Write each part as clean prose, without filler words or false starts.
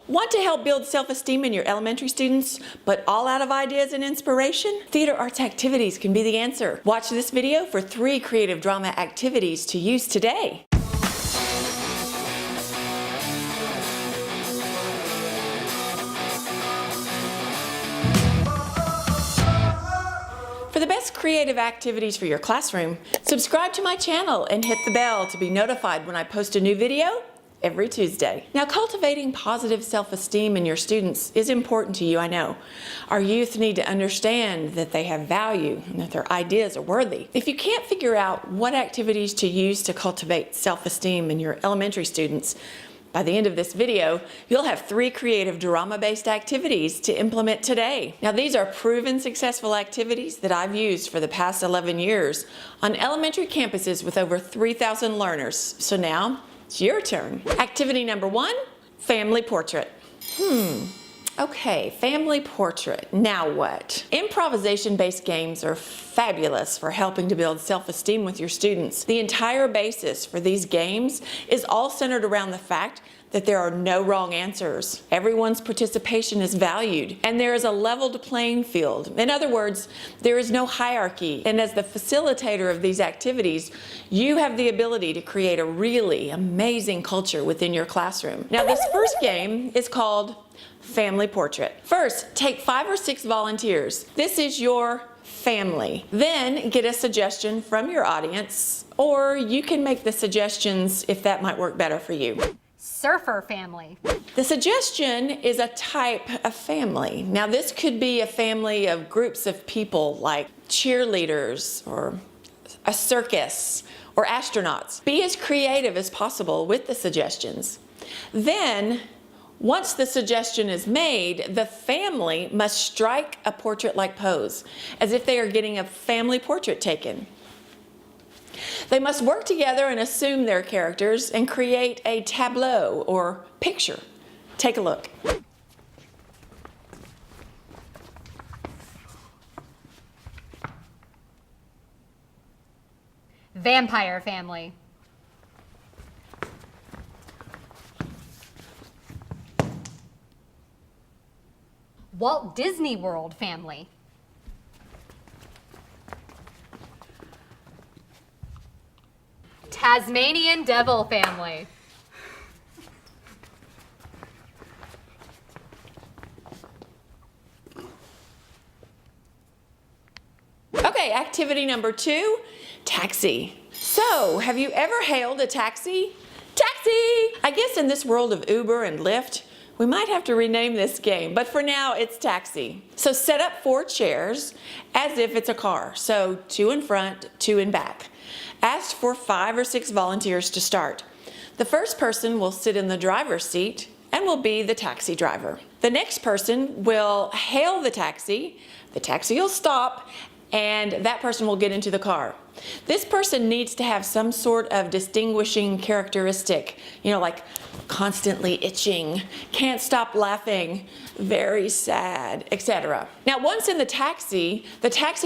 Want to help build self-esteem in your elementary students, but all out of ideas and inspiration? Theater arts activities can be the answer. Watch this video for 3 creative drama activities to use today. For the best creative activities for your classroom, subscribe to my channel and hit the bell to be notified when I post a new video every Tuesday. Now, cultivating positive self-esteem in your students is important to you, I know. Our youth need to understand that they have value and that their ideas are worthy. If you can't figure out what activities to use to cultivate self-esteem in your elementary students, by the end of this video, you'll have 3 creative drama-based activities to implement today. Now, these are proven successful activities that I've used for the past 11 years on elementary campuses with over 3,000 learners. So now, it's your turn. Activity number 1, family portrait. Okay, family portrait. Now what? Improvisation-based games are fabulous for helping to build self-esteem with your students. The entire basis for these games is all centered around the fact that there are no wrong answers. Everyone's participation is valued, and there is a leveled playing field. In other words, there is no hierarchy, and as the facilitator of these activities, you have the ability to create a really amazing culture within your classroom. Now, this first game is called Family Portrait. First, take 5 or 6 volunteers. This is your family. Then get a suggestion from your audience, or you can make the suggestions if that might work better for you. Surfer family. The suggestion is a type of family. Now, this could be a family of groups of people like cheerleaders or a circus or astronauts. Be as creative as possible with the suggestions. Then, once the suggestion is made, the family must strike a portrait-like pose, as if they are getting a family portrait taken. They must work together and assume their characters and create a tableau or picture. Take a look. Vampire family. Walt Disney World family. Tasmanian Devil family. Okay, activity number 2, taxi. So, have you ever hailed a taxi? Taxi! I guess in this world of Uber and Lyft, we might have to rename this game, but for now it's taxi. So set up 4 chairs as if it's a car. So 2 in front, 2 in back. Ask for 5 or 6 volunteers to start. The first person will sit in the driver's seat and will be the taxi driver. The next person will hail the taxi will stop, and that person will get into the car. This person needs to have some sort of distinguishing characteristic, like constantly itching, can't stop laughing, very sad, etc. Now, once in the taxi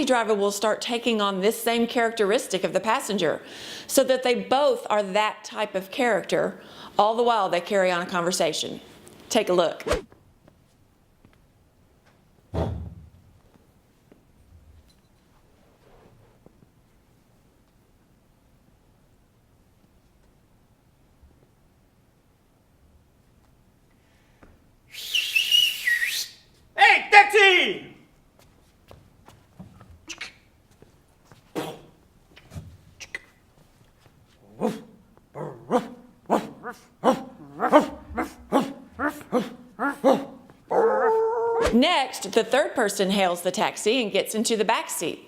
driver will start taking on this same characteristic of the passenger, so that they both are that type of character, all the while they carry on a conversation. Take a look. Hey, taxi! Next, the third person hails the taxi and gets into the back seat.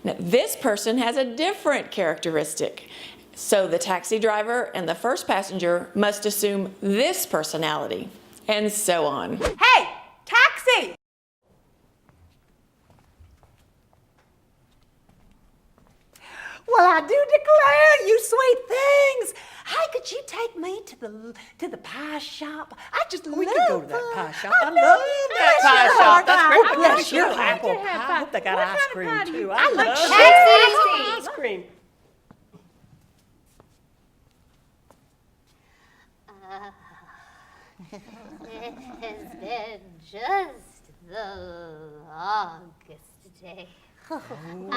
Now, this person has a different characteristic. So the taxi driver and the first passenger must assume this personality, and so on. Hey, taxi! Well, I do declare, you sweet things. Hey, could you take me to the pie shop? I just love We could go to that pie shop. I love that that pie shop. That's great. Oh, I bless like your your heart. apple pie. I hope they got ice cream too. I like love ice cream. Has been just the longest day. I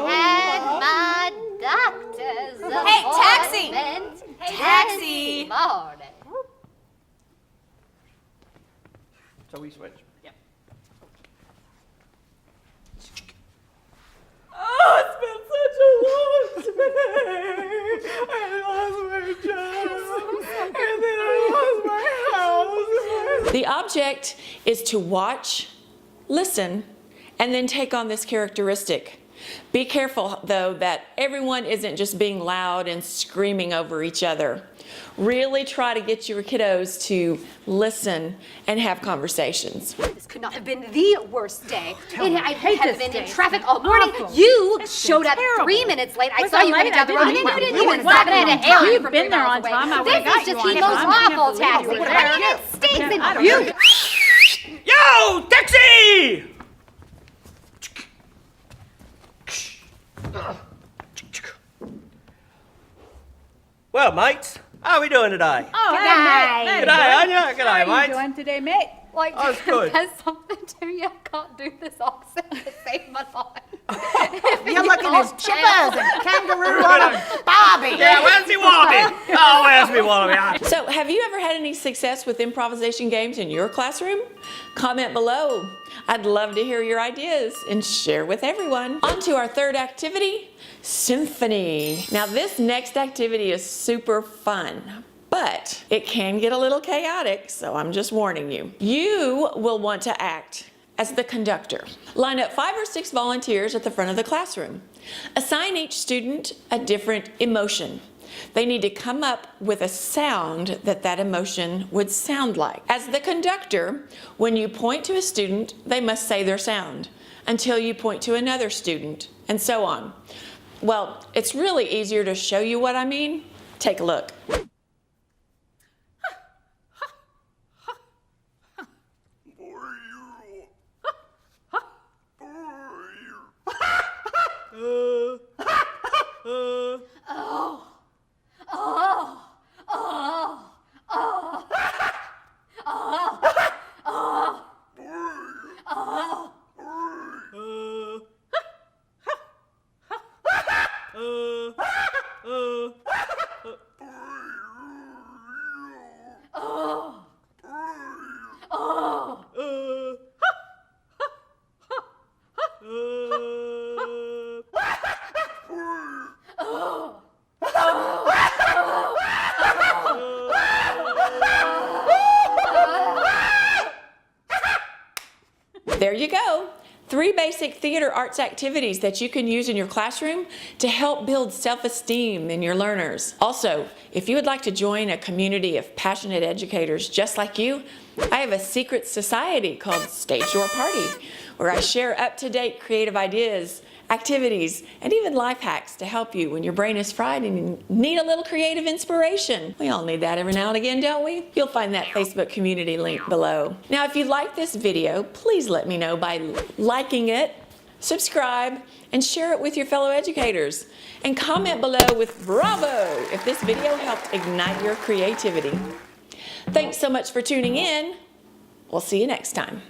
had my doctor's appointment this morning. So we switch. Yeah. Oh, it's been such a long day. I lost my job. And then I lost my house. The object is to watch, listen, and then take on this characteristic. Be careful, though, that everyone isn't just being loud and screaming over each other. Really try to get your kiddos to listen and have conversations. This could not have been the worst day. I hate have this been day. in traffic all morning. Awful. You showed up 3 minutes late. I saw you coming down the road, and you didn't even stop and had to hail you from 3 miles away. This is just Hemo's waffle taxi. I mean, it stinks and you. Yo, taxi! Well, mates, how are we doing today? Oh, Good hey, night. mate. Good day, Anya. Good How day, are you mates. doing today, mate? Like, Oh, it's good. there's something to you. I can't do this accent to save my life. You're looking as chippers and kangaroo on a barbie. Yeah, where's he walking? Oh, where's me walking? So, have you ever had any success with improvisation games in your classroom? Comment below. I'd love to hear your ideas and share with everyone. On to our third activity, Symphony. Now, this next activity is super fun, but it can get a little chaotic, so I'm just warning you. You will want to act as the conductor. Line up 5 or 6 volunteers at the front of the classroom. Assign each student a different emotion. They need to come up with a sound that emotion would sound like. As the conductor, when you point to a student, they must say their sound until you point to another student, and so on. Well, it's really easier to show you what I mean. Take a look. There you go. 3 basic theater arts activities that you can use in your classroom to help build self-esteem in your learners. Also, if you would like to join a community of passionate educators just like you, I have a secret society called Stage Your Party, where I share up-to-date creative ideas, activities, and even life hacks to help you when your brain is fried and you need a little creative inspiration. We all need that every now and again, don't we? You'll find that Facebook community link below. Now, if you like this video, please let me know by liking it, subscribe, and share it with your fellow educators. And comment below with bravo if this video helped ignite your creativity. Thanks so much for tuning in. We'll see you next time.